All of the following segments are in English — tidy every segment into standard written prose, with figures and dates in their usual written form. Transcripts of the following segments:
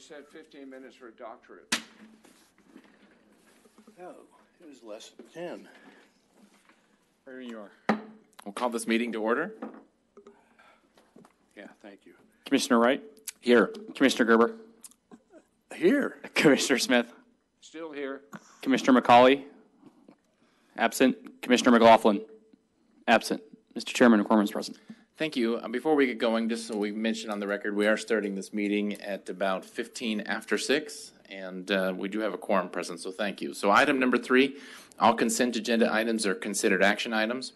we said 15 minutes for a doctorate. No, it was less than 10. There you are. We'll call this meeting to order. Yeah, thank you. Commissioner Wright? Here. Commissioner Gerber? Here. Commissioner Smith? Still here. Commissioner McCauley? Absent. Commissioner McLaughlin? Absent. Mr. Chairman, quorum is present. Thank you. Before we get going, just so we mentioned on the record, we are starting this meeting at about 15 after 6, and we do have a quorum present, so thank you. So item number 3, all consent agenda items are considered action items.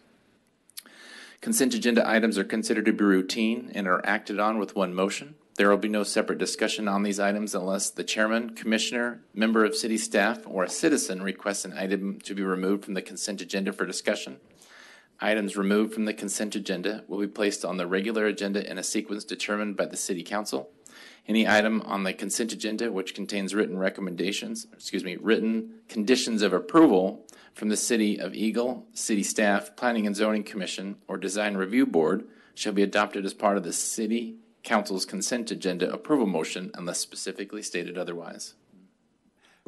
Consent agenda items are considered to be routine and are acted on with one motion. There will be no separate discussion on these items unless the chairman, commissioner, member of city staff, or a citizen requests an item to be removed from the consent agenda for discussion. Items removed from the consent agenda will be placed on the regular agenda in a sequence determined by the City Council. Any item on the consent agenda which contains written conditions of approval from the City of Eagle, City Staff, Planning and Zoning Commission, or Design Review Board shall be adopted as part of the City Council's consent agenda approval motion unless specifically stated otherwise.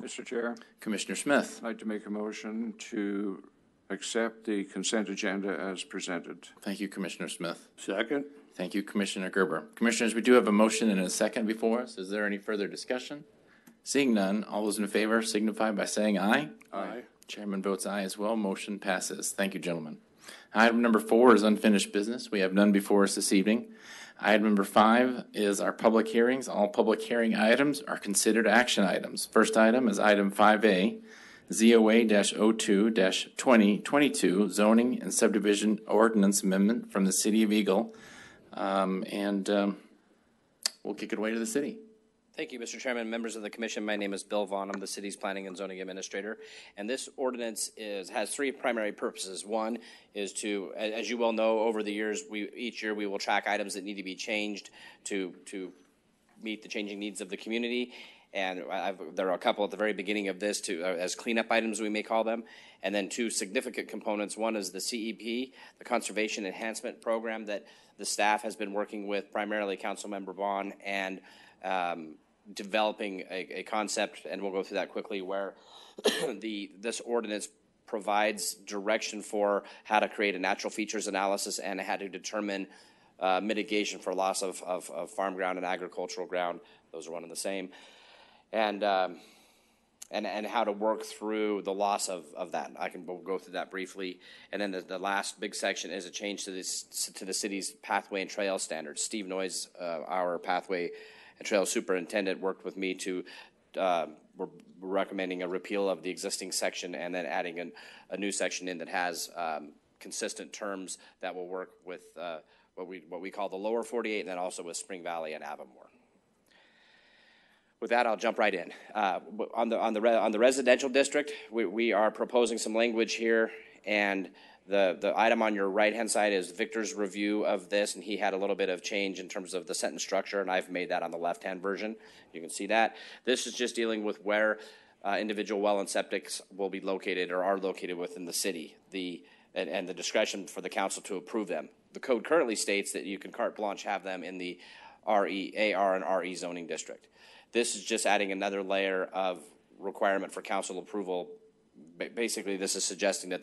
Mr. Chair, Commissioner Smith. I'd like to make a motion to accept the consent agenda as presented. Thank you, Commissioner Smith. Second. Thank you, Commissioner Gerber. Commissioners, we do have a motion and a second before us. Is there any further discussion? Seeing none, all those in favor signify by saying aye. Aye. Chairman votes aye as well. Motion passes. Thank you, gentlemen. Item number 4 is unfinished business. We have none before us this evening. Item number 5 is our public hearings. All public hearing items are considered action items. First item is item 5A, ZOA-02-2022 Zoning and Subdivision Ordinance Amendment from the City of Eagle. We'll kick it away to the city. Thank you, Mr. Chairman, members of the commission. My name is Bill Vaughn. I'm the city's planning and zoning administrator. And this ordinance has 3 primary purposes. One is to, as you well know, over the years, each year we will track items that need to be changed to meet the changing needs of the community. And there are a couple at the very beginning of this as cleanup items, we may call them. And then 2 significant components. One is the CEP, the Conservation Enhancement Program that the staff has been working with, primarily Councilmember Vaughn, and developing a concept, and we'll go through that quickly, where this ordinance provides direction for how to create a natural features analysis and how to determine mitigation for loss of farm ground and agricultural ground. Those are one and the same. And how to work through the loss of that. We'll go through that briefly. And then the last big section is a change to the city's pathway and trail standards. Steve Noyes, our pathway and trail superintendent, worked with me to we're recommending a repeal of the existing section and then adding a new section in that has consistent terms that will work with what we call the lower 48, and then also with Spring Valley and Avamore. With that, I'll jump right in. On the residential district, we are proposing some language here, and the item on your right-hand side is Victor's review of this, and he had a little bit of change in terms of the sentence structure, and I've made that on the left-hand version. You can see that. This is just dealing with where individual well and septics will be located or are located within the city, and the discretion for the council to approve them. The code currently states that you can carte blanche have them in the RE, AR, and RE zoning district. This is just adding another layer of requirement for council approval. Basically, this is suggesting that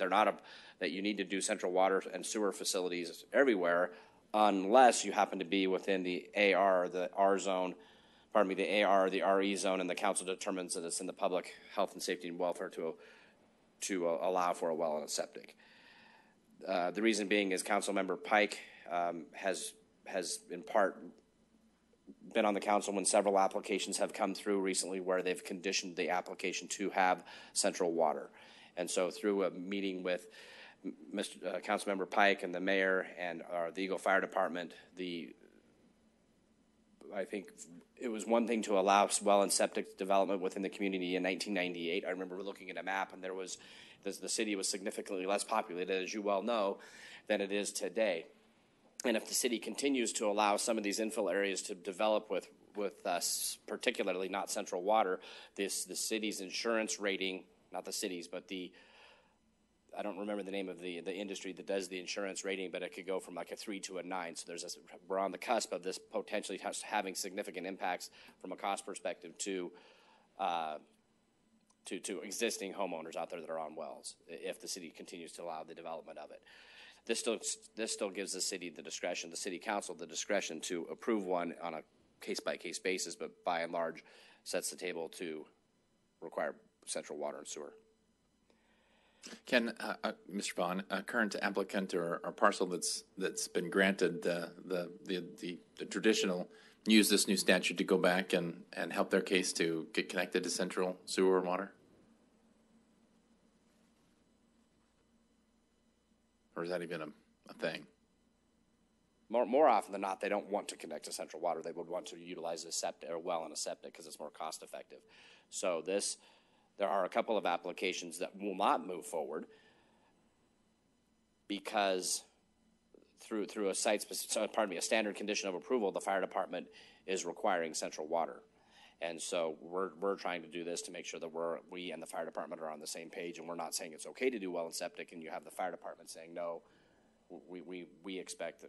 that you need to do central water and sewer facilities everywhere unless you happen to be within the AR, the R zone, the AR, the RE zone, and the council determines that it's in the public health and safety and welfare to allow for a well and a septic. The reason being is Councilmember Pike has in part been on the council when several applications have come through recently where they've conditioned the application to have central water. And so through a meeting with Councilmember Pike and the mayor and the Eagle Fire Department, I think it was one thing to allow well and septic development within the community in 1998. I remember looking at a map, and the city was significantly less populated, as you well know, than it is today. And if the city continues to allow some of these infill areas to develop with particularly not central water, the city's insurance rating, not the city's, but the I don't remember the name of the industry that does the insurance rating, but it could go from like a 3 to a 9. So we're on the cusp of this potentially having significant impacts from a cost perspective to existing homeowners out there that are on wells if the city continues to allow the development of it. This still gives the city the discretion, the city council the discretion to approve one on a case-by-case basis, but by and large sets the table to require central water and sewer. Can, Mr. Vaughn, a current applicant or parcel that's been granted the traditional, use this new statute to go back and help their case to get connected to central sewer and water? Or is that even a thing? More often than not, they don't want to connect to central water. They would want to utilize a septic or well and a septic because it's more cost effective. So there are a couple of applications that will not move forward because through a a standard condition of approval, the fire department is requiring central water. And so we're trying to do this to make sure that we and the fire department are on the same page, and we're not saying it's okay to do well and septic, and you have the fire department saying, no, we expect,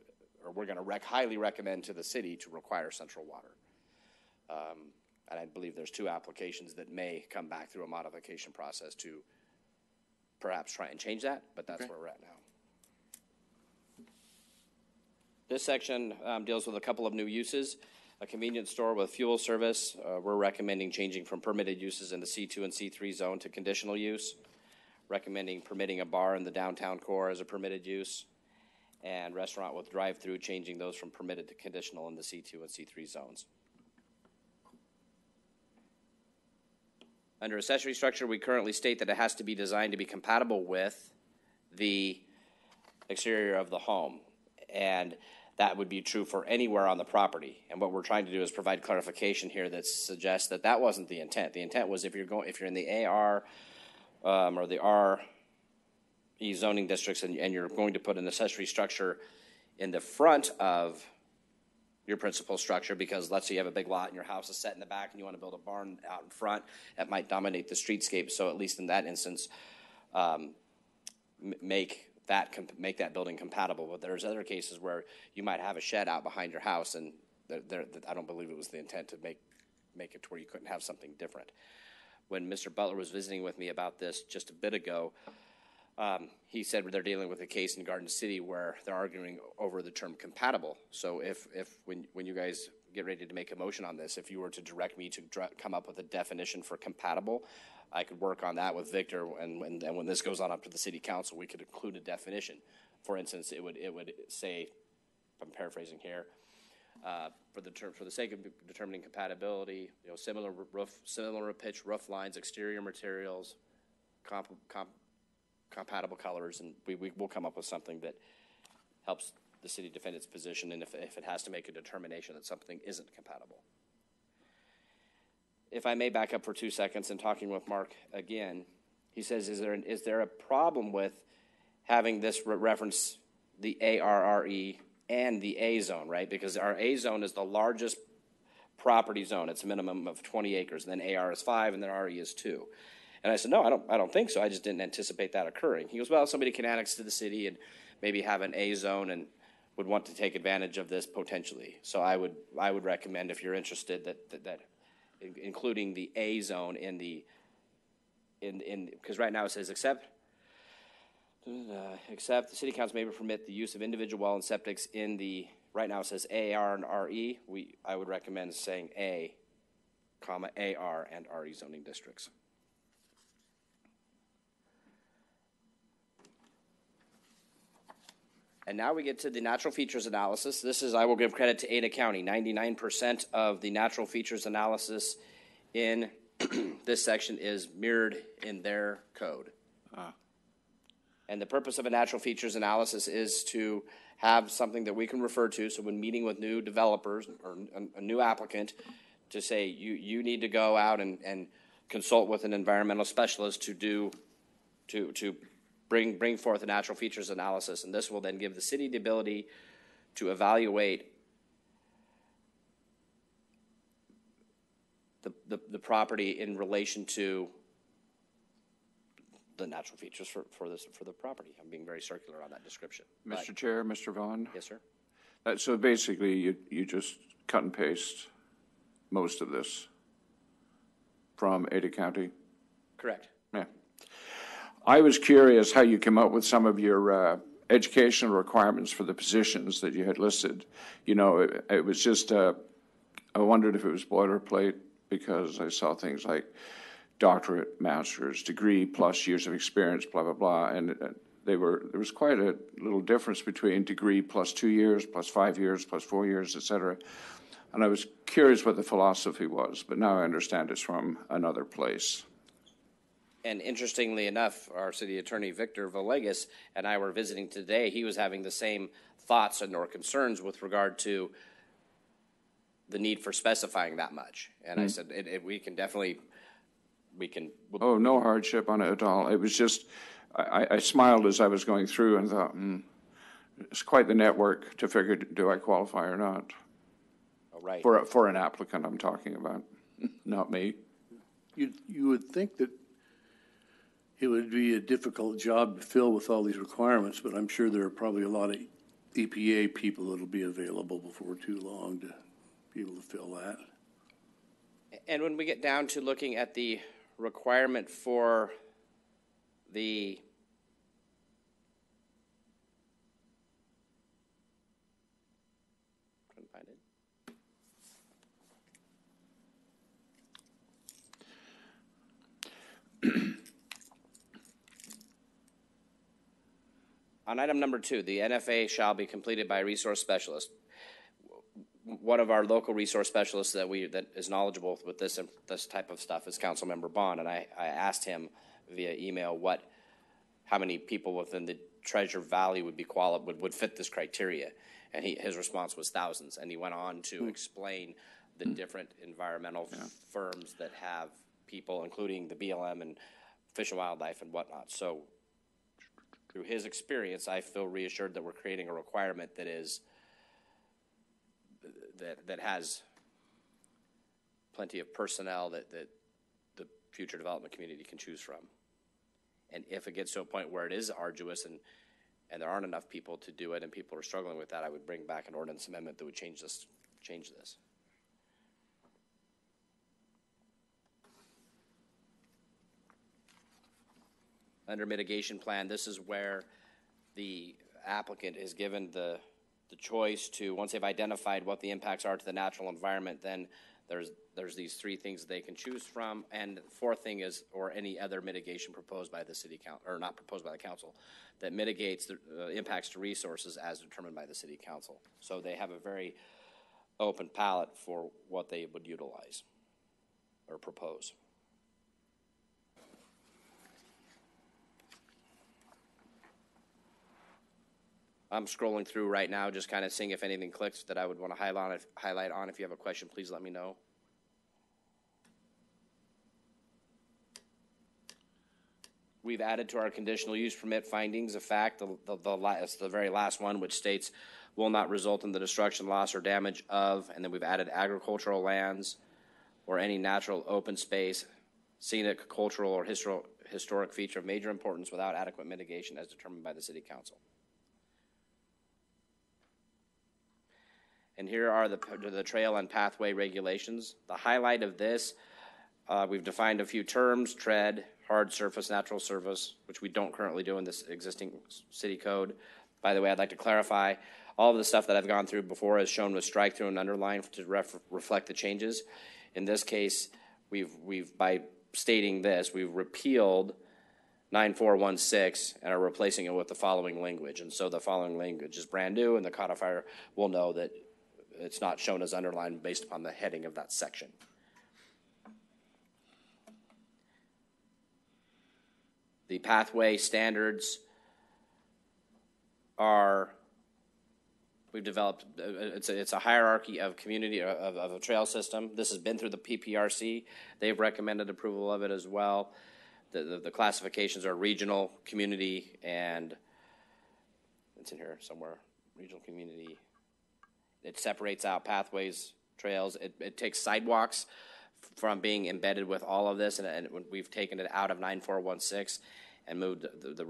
or we're going to highly recommend to the city to require central water. And I believe there's 2 applications that may come back through a modification process to perhaps try and change that, but that's where we're at now. This section deals with a couple of new uses. A convenience store with fuel service, we're recommending changing from permitted uses in the C2 and C3 zone to conditional use. Recommending permitting a bar in the downtown core as a permitted use. And restaurant with drive-through, changing those from permitted to conditional in the C2 and C3 zones. Under accessory structure, we currently state that it has to be designed to be compatible with the exterior of the home. And that would be true for anywhere on the property. And what we're trying to do is provide clarification here that suggests that that wasn't the intent. The intent was if you're in the AR or the RE zoning districts and you're going to put an accessory structure in the front of your principal structure, because let's say you have a big lot and your house is set in the back and you want to build a barn out in front, that might dominate the streetscape. So at least in that instance, make that building compatible. But there's other cases where you might have a shed out behind your house, and I don't believe it was the intent to make it to where you couldn't have something different. When Mr. Butler was visiting with me about this just a bit ago, he said they're dealing with a case in Garden City where they're arguing over the term compatible. So when you guys get ready to make a motion on this, if you were to direct me to come up with a definition for compatible, I could work on that with Victor, and when this goes on up to the city council, we could include a definition. For instance, it would say, I'm paraphrasing here, for the sake of determining compatibility, similar pitch roof lines, exterior materials, compatible colors, and we'll come up with something that helps the city defend its position, and if it has to make a determination that something isn't compatible. If I may back up for 2 seconds and talking with Mark again, he says, is there a problem with having this reference the ARRE and the A zone, right? Because our A zone is the largest property zone. It's a minimum of 20 acres. And then AR is 5, and then RE is 2. And I said, no, I don't think so. I just didn't anticipate that occurring. He goes, well, somebody can annex to the city and maybe have an A zone and would want to take advantage of this potentially. So I would recommend, if you're interested, that including the A zone because right now it says except the city council may permit the use of individual well and septics in the, right now it says AR and RE. I would recommend saying A, comma, AR and RE zoning districts. And now we get to the natural features analysis. This is, I will give credit to Ada County. 99% of the natural features analysis in this section is mirrored in their code. And the purpose of a natural features analysis is to have something that we can refer to. So when meeting with new developers or a new applicant, to say you need to go out and consult with an environmental specialist to bring forth a natural features analysis, and this will then give the city the ability to evaluate the property in relation to the natural features for the property. I'm being very circular on that description. Mr. Chair, Mr. Vaughn? Yes, sir. So basically, you just cut and paste most of this from Ada County? Correct. Yeah. I was curious how you came up with some of your educational requirements for the positions that you had listed. You know, it was just, I wondered if it was boilerplate, because I saw things like doctorate, master's, degree, plus years of experience, blah, blah, blah. And there was quite a little difference between degree plus 2 years, plus 5 years, plus 4 years, et cetera. And I was curious what the philosophy was, but now I understand it's from another place. And interestingly enough, our city attorney, Victor Villegas, and I were visiting today. He was having the same thoughts and or concerns with regard to the need for specifying that much. And I said, we can definitely, we can. Oh, no hardship on it at all. It was just, I smiled as I was going through and thought, it's quite the network to figure, do I qualify or not? Oh, right. For an applicant I'm talking about, not me. You would think that it would be a difficult job to fill with all these requirements, but I'm sure there are probably a lot of EPA people that'll be available before too long to be able to fill that. And when we get down to looking at the requirement for the trying to find it. On item number 2, the NFA shall be completed by a resource specialist. One of our local resource specialists that is knowledgeable with this type of stuff is Councilmember Bond, and I asked him via email how many people within the Treasure Valley would fit this criteria, and his response was thousands, and he went on to explain the different environmental firms that have people, including the BLM and Fish and Wildlife and whatnot. So through his experience, I feel reassured that we're creating a requirement that is that has plenty of personnel that the future development community can choose from. And if it gets to a point where it is arduous and there aren't enough people to do it and people are struggling with that, I would bring back an ordinance amendment that would change this. Under mitigation plan, this is where the applicant is given the choice to, once they've identified what the impacts are to the natural environment, then there's these 3 things they can choose from, and the 4th thing is, or any other mitigation proposed by the city council, or not proposed by the council, that mitigates the impacts to resources as determined by the city council. So they have a very open palette for what they would utilize or propose. I'm scrolling through right now, just kind of seeing if anything clicks that I would want to highlight on. If you have a question, please let me know. We've added to our conditional use permit findings a fact, it's the very last one, which states will not result in the destruction, loss, or damage of, and then we've added agricultural lands or any natural open space, scenic, cultural, or historic feature of major importance without adequate mitigation as determined by the city council. And here are the trail and pathway regulations. The highlight of this, we've defined a few terms: tread, hard surface, natural surface, which we don't currently do in this existing city code. By the way, I'd like to clarify, all of the stuff that I've gone through before is shown with strike through and underline to reflect the changes. In this case, we've by stating this, we've repealed 9416 and are replacing it with the following language. And so the following language is brand new, and the codifier will know that it's not shown as underlined based upon the heading of that section. The pathway standards we've developed, it's a hierarchy of community, of a trail system. This has been through the PPRC. They've recommended approval of it as well. The classifications are regional, community, and it's in here somewhere, regional, community. It separates out pathways, trails. It takes sidewalks from being embedded with all of this, and we've taken it out of 9416 and moved the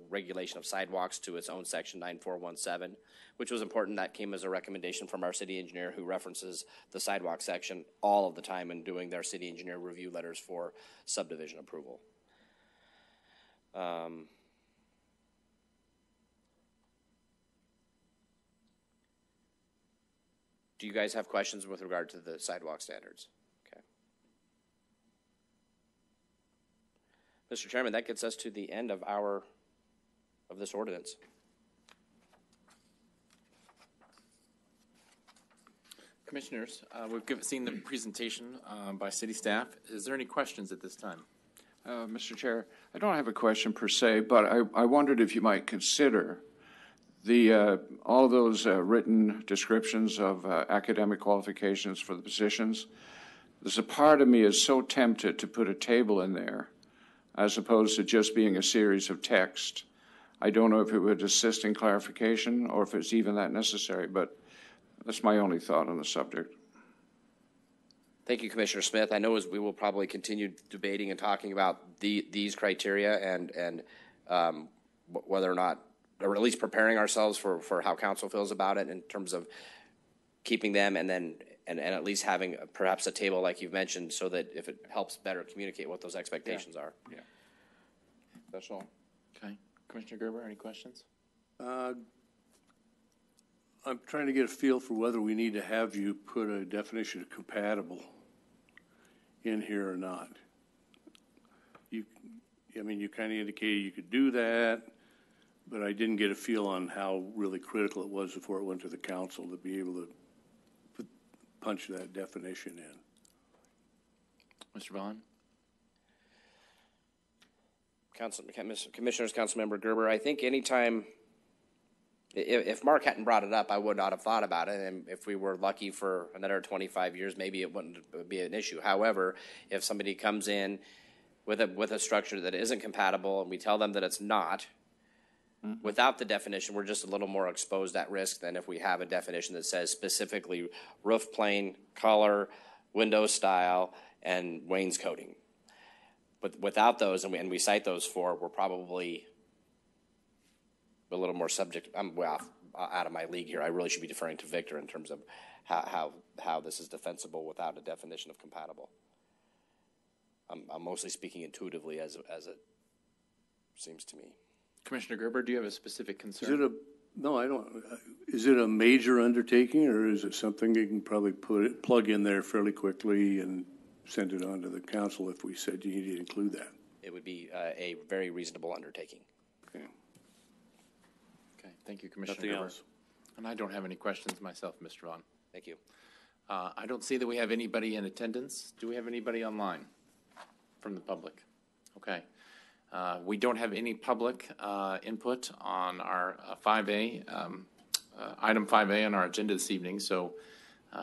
regulation of sidewalks to its own section 9417, which was important. That came as a recommendation from our city engineer, who references the sidewalk section all of the time in doing their city engineer review letters for subdivision approval. Do you guys have questions with regard to the sidewalk standards? Okay. Mr. Chairman, that gets us to the end of this ordinance. Commissioners, we've seen the presentation by city staff. Is there any questions at this time? Mr. Chair, I don't have a question per se, but I wondered if you might consider all those written descriptions of academic qualifications for the positions. There's a part of me is so tempted to put a table in there as opposed to just being a series of text. I don't know if it would assist in clarification or if it's even that necessary, but that's my only thought on the subject. Thank you, Commissioner Smith. I know as we will probably continue debating and talking about these criteria and whether or not, or at least preparing ourselves for how council feels about it in terms of keeping them and at least having perhaps a table like you've mentioned, so that if it helps better communicate what those expectations are. Yeah. That's all. Okay. Commissioner Gerber, any questions? I'm trying to get a feel for whether we need to have you put a definition of compatible in here or not. You kind of indicated you could do that, but I didn't get a feel on how really critical it was before it went to the council to be able to punch that definition in. Mr. Vaughn? Commissioners, Councilmember Gerber, I think anytime, if Mark hadn't brought it up, I would not have thought about it. And if we were lucky for another 25 years, maybe it wouldn't be an issue. However, if somebody comes in with a structure that isn't compatible and we tell them that it's not, without the definition, we're just a little more exposed at risk than if we have a definition that says specifically roof plane, color, window style, and wainscoting. But without those, and we cite those for, we're probably a little more subject. I'm well out of my league here. I really should be deferring to Victor in terms of how this is defensible without a definition of compatible. I'm mostly speaking intuitively as it seems to me. Commissioner Gerber, do you have a specific concern? No, I don't. Is it a major undertaking, or is it something you can probably plug in there fairly quickly and send it on to the council if we said you need to include that? It would be a very reasonable undertaking. Okay. Okay, thank you, Commissioner Nothing Gerber. else. And I don't have any questions myself, Mr. Vaughn. Thank you. I don't see that we have anybody in attendance. Do we have anybody online from the public? Okay. We don't have any public input on our 5A, item 5A on our agenda this evening. So,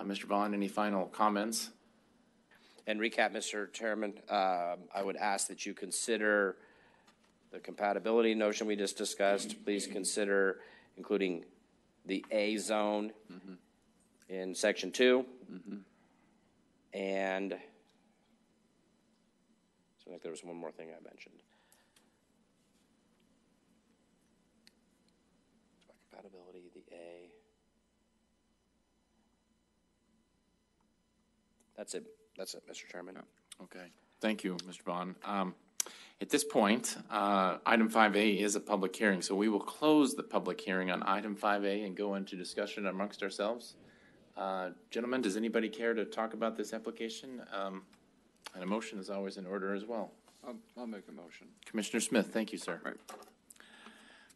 Mr. Vaughn, any final comments? And recap, Mr. Chairman, I would ask that you consider the compatibility notion we just discussed. Please consider including the A zone in section 2. And so I think there was one more thing I mentioned. Compatibility, the A. That's it, Mr. Chairman. Okay. Thank you, Mr. Vaughn. At this point, item 5A is a public hearing, so we will close the public hearing on item 5A and go into discussion amongst ourselves. Gentlemen, does anybody care to talk about this application? And a motion is always in order as well. I'll make a motion. Commissioner Smith, thank you, sir. Right.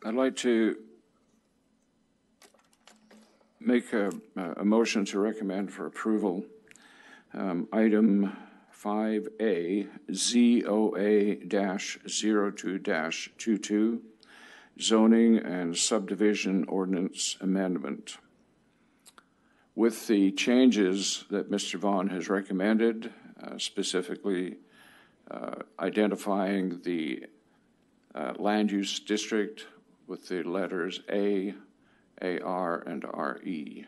I'd like to make a motion to recommend for approval item 5A, ZOA-02-22, zoning and subdivision ordinance amendment. With the changes that Mr. Vaughn has recommended, specifically identifying the land use district with the letters A, AR, and RE.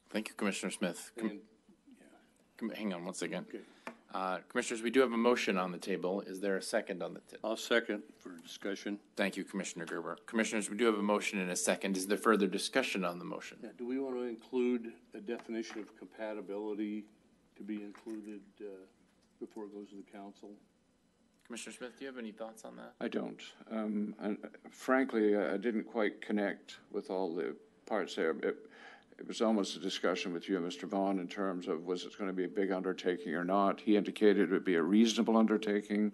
Thank you, Commissioner Smith. Hang on one second. Okay. Commissioners, we do have a motion on the table. Is there a second on the table? I'll second for discussion. Thank you, Commissioner Gerber. Commissioners, we do have a motion and a second. Is there further discussion on the motion? Yeah, do we want to include a definition of compatibility to be included before it goes to the council? Commissioner Smith, do you have any thoughts on that? I don't. And frankly, I didn't quite connect with all the parts there. It was almost a discussion with you and Mr. Vaughn in terms of was it going to be a big undertaking or not. He indicated it would be a reasonable undertaking.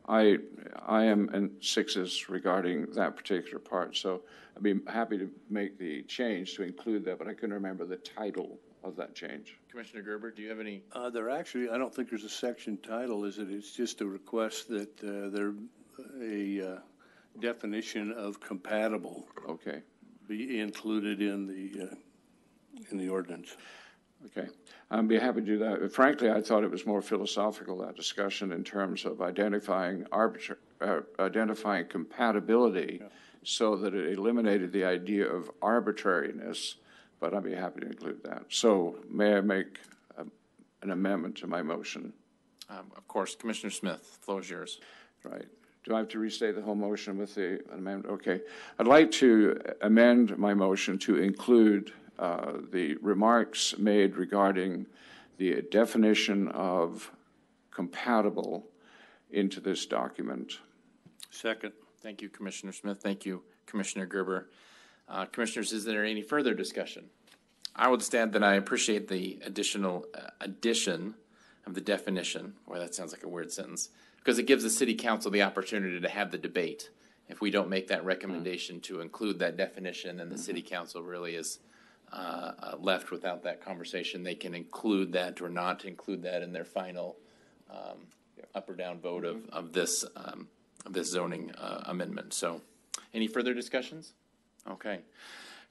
I am in sixes regarding that particular part, so I'd be happy to make the change to include that, but I couldn't remember the title of that change. Commissioner Gerber, do you have any? There actually, I don't think there's a section title, is it? It's just a request that there a definition of compatible Okay. be included in the ordinance. Okay, I'd be happy to do that. Frankly, I thought it was more philosophical, that discussion, in terms of identifying compatibility so that it eliminated the idea of arbitrariness, but I'd be happy to include that. So may I make an amendment to my motion? Of course, Commissioner Smith, the floor is yours. Right. Do I have to restate the whole motion with the amendment? Okay. I'd like to amend my motion to include the remarks made regarding the definition of compatible into this document. Second. Thank you, Commissioner Smith. Thank you, Commissioner Gerber. Commissioners, is there any further discussion? I will just add that I appreciate the additional addition of the definition. Boy, that sounds like a weird sentence. Because it gives the city council the opportunity to have the debate. If we don't make that recommendation to include that definition and the city council really is left without that conversation, they can include that or not include that in their final up or down vote of this zoning amendment. So any further discussions? Okay.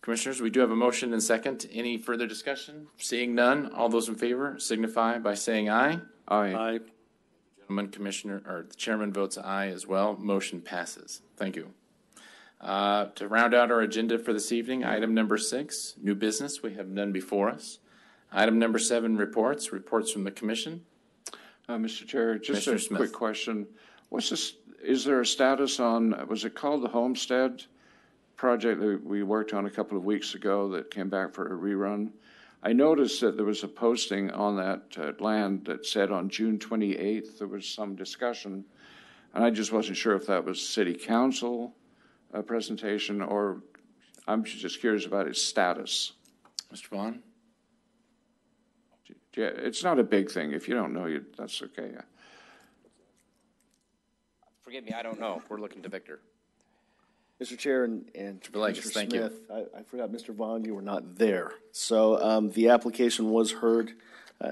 Commissioners, we do have a motion and second. Any further discussion? Seeing none, all those in favor signify by saying aye. Aye. Aye. Gentlemen, Commissioner, or the chairman votes aye as well. Motion passes. Thank you. To round out our agenda for this evening, item number 6, new business. We have none before us. Item number 7, reports from the commission. Mr. Chair, just Commissioner a Smith. quick question. What's this, is there a status on, was it called the Homestead project that we worked on a couple of weeks ago that came back for a rerun? I noticed that there was a posting on that land that said on June 28th there was some discussion, and I just wasn't sure if that was city council presentation or I'm just curious about its status. Mr. Vaughn? Yeah, it's not a big thing. If you don't know, that's okay. Forgive me, I don't know. We're looking to Victor. Mr. Chair and Villegas, Mr. thank you. Smith, I forgot, Mr. Vaughn, you were not there. So the application was heard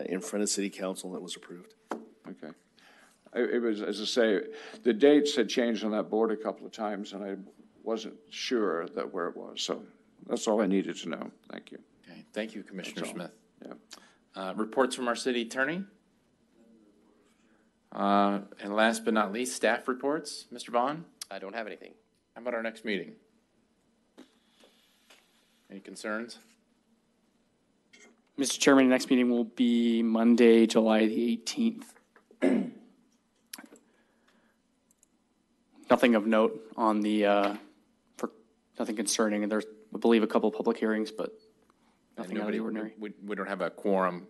in front of City Council and it was approved. Okay. It was, as I say, the dates had changed on that board a couple of times, and I wasn't sure that where it was. So that's all I needed to know. Thank you. Okay. Thank you, Commissioner That's all. Smith. Yeah. Reports from our city attorney. And last but not least, staff reports. Mr. Vaughn, I don't have anything. how about our next meeting? Any concerns? Mr. Chairman, the next meeting will be Monday, July the 18th. Nothing of note on the, nothing concerning. There's, I believe, a couple of public hearings, but nothing out of the ordinary. We don't have a quorum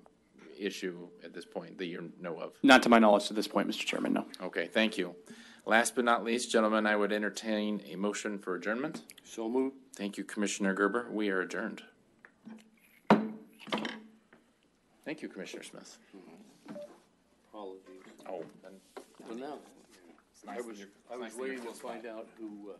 issue at this point that you know of. Not to my knowledge at this point, Mr. Chairman, no. Okay, thank you. Last but not least, gentlemen, I would entertain a motion for adjournment. So moved. Thank you, Commissioner Gerber. We are adjourned. Thank you, Commissioner Smith. Apologies. Oh, then. Well, now, It's nice I that was you're- I was nice that you're waiting to close by. find out who